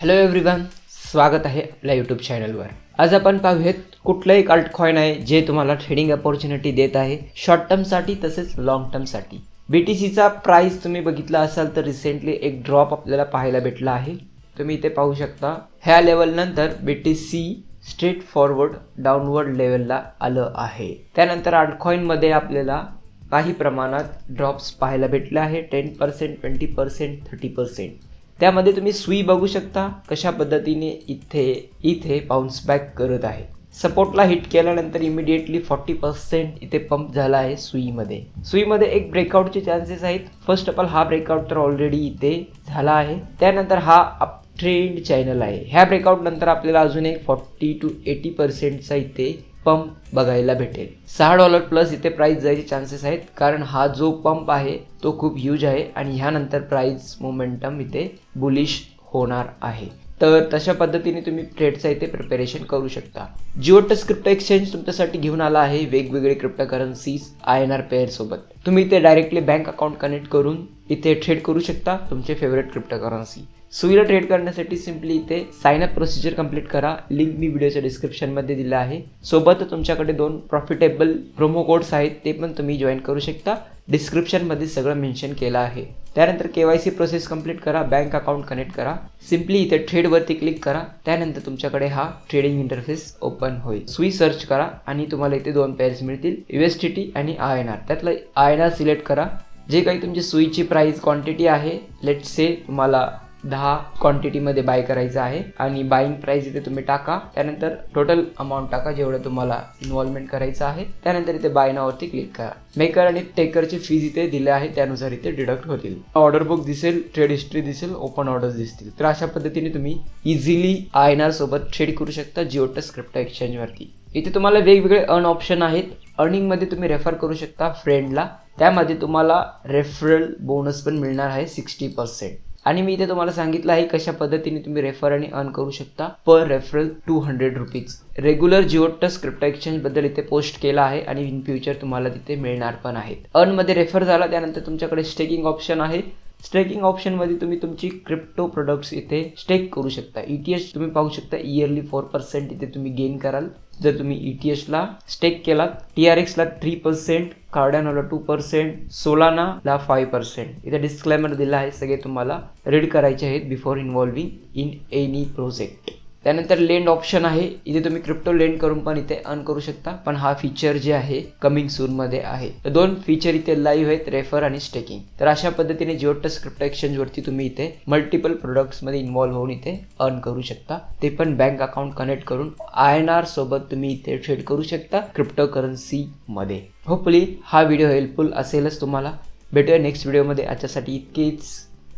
Hello everyone, स्वागत आहे आपल्या यूट्यूब चॅनलवर। आज आपण पाहूयात कुठलं एक अल्टकॉइन आहे जे तुम्हाला ट्रेडिंग अपॉर्च्युनिटी देत आहे शॉर्ट टर्मसाठी तसेच लॉंग टर्मसाठी। BTCचा प्राइस तुम्ही बघितला असाल तर रिसेंटली एक ड्रॉप आपल्याला पाहायला भेटला आहे। तुम्ही इथे पाहू शकता ह्या लेवल नंतर BTC स्ट्रेट फॉरवर्ड डाउनवर्ड लेवलला आलं आहे। त्यानंतर अल्टकॉइन मध्ये आपल्याला काही प्रमाणात ड्रॉप्स पाहायला भेटले आहे 10%, 20%, 30%। त्यामध्ये तुम्ही सुई बघू शकता कशा पद्धतीने इथे बाउन्स बॅक करत आहे। सपोर्टला हिट केल्यानंतर इमिडिएटली 40% इथे पंप झाला आहे सुईमध्ये एक ब्रेकआउटचे चान्सेस आहेत। फर्स्ट ऑफ ऑल हा ब्रेकआउट तर ऑलरेडी इथे झाला आहे। त्यानंतर हा अप ट्रेंड चॅनल आहे। ह्या ब्रेकआउट नंतर आपल्याला अजून एक 40 to 80% चा इथे पंप बघायला भेटेल। $6 प्लस इथे प्राइस जायचे चान्सेस आहेत, कारण हा जो पंप आहे तो खूप ह्यूज आहे आणि ह्यानंतर प्राइस मोमेंटम इथे बुलिश होणार आहे। तर तशा पद्धतीने तुम्ही ट्रेडचा इथे प्रिपरेशन करू शकता। जिओटस क्रिप्टो एक्सचेंज तुमच्यासाठी घेऊन आला आहे वेगवेगळे क्रिप्टोकरन्सीज INR पेअर सोबत। तुम्ही इथे डायरेक्टली बँक अकाउंट कनेक्ट करून इथे ट्रेड करू शकता तुमचे फेवरेट क्रिप्टोकरन्सी। सुईला ट्रेड करण्यासाठी सिंपली इथे साइन अप प्रोसिजर कंप्लीट करा। लिंक मी व्हिडिओच्या डिस्क्रिप्शन मध्ये दिला आहे। सोबत तुमच्याकडे 2 प्रॉफिटेबल प्रोमो कोड्स आहेत, ते पण तुम्ही जॉईन करू शकता। डिस्क्रिप्शन मध्ये सगळं मेन्शन केलं आहे। त्यानंतर KYC प्रोसेस कंप्लीट करा, बँक अकाउंट कनेक्ट करा, सिंपली इथे ट्रेड वरती क्लिक करा। त्यानंतर तुमच्याकडे हा ट्रेडिंग इंटरफेस ओपन होईल। सुई सर्च करा आणि तुम्हाला इथे 2 पेअर्स मिळतील, USDT आणि INR। त्यातलं INR सिलेक्ट करा। जे काही तुमची सुईची प्राइस क्वांटिटी आहे, लेट्स से तुम्हाला 10 क्वांटिटी मध्ये बाय करायचं आहे आणि बाइंग प्राइस इथे तुम्ही टाका। त्यानंतर टोटल अमाउंट टाका जेवढं तुम्हाला इन्व्हॉल्वमेंट करायचं आहे। त्यानंतर इथे बाय नाव वरती क्लिक करा। मेकर आणि टेकरची फीज इथे दिले आहे, त्यानुसार इथे डिडक्ट होतील। ऑर्डर बुक दिसेल, ट्रेड हिस्ट्री दिसेल, ओपन ऑर्डर्स दिसतील। तर अशा पद्धतीने तुम्ही इझिली INR सोबत ट्रेड करू शकता जिओटस क्रिप्टो एक्सचेंज वरती। इथे तुम्हाला वेगवेगळे अर्न ऑप्शन आहेत। अर्निंग मध्ये तुम्ही रेफर करू शकता फ्रेंडला, त्यामध्ये तुम्हाला रेफरल बोनस पण मिळणार आहे 60%। आणि मी इथे तुम्हाला सांगितलं आहे कशा पद्धतीने तुम्ही रेफर आणि अर्न करू शकता। Per referral 200 rupees. रेग्युलर जिओटस क्रिप्टो एक्सचेंज बद्दल इथे पोस्ट केला आहे आणि इन फ्युचर तुम्हाला तिथे मिळणार पण आहेत। अर्न मध्ये रेफर झाला त्यानंतर तुमच्याकडे स्टेकिंग ऑप्शन आहे। स्टेकिंग ऑप्शन मध्ये तुम्ही तुमची क्रिप्टो प्रोडक्ट्स इथे स्टेक करू शकता। ETH तुम्ही पाहू शकता इयरली 4% इथे तुम्ही गेन कराल जर तुम्ही ETH ला स्टेक केलात। TRX ला 3%, कार्डानोला 2%, सोलानाला 5%। इथे डिस्क्लेमर दिला आहे, सगळे तुम्हाला रीड करायचे आहेत before involving in any project. त्यानंतर लेंड ऑप्शन आहे, इथे तुम्ही क्रिप्टो लेंड करून पण इथे अर्न करू शकता, पण हा फीचर जे आहे कमिंग सून मध्ये आहे। तर 2 फीचर इथे लाईव्ह आहेत, रेफर आणि स्टेकिंग। तर अशा पद्धतीने जिओटस क्रिप्टो एक्सचेंज वरती तुम्ही इथे मल्टिपल प्रोडक्ट्स मध्ये इन्व्हॉल्व होऊन इथे अर्न करू शकता, ते पण बँक अकाउंट कनेक्ट करून। INR सोबत तुम्ही इथे ट्रेड करू शकता क्रिप्टो करन्सी मध्ये। होपफुली हा व्हिडिओ हेल्पफुल असेलच तुम्हाला। भेटूया नेक्स्ट व्हिडिओ मध्ये। आजच्यासाठी इतकेच,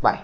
बाय।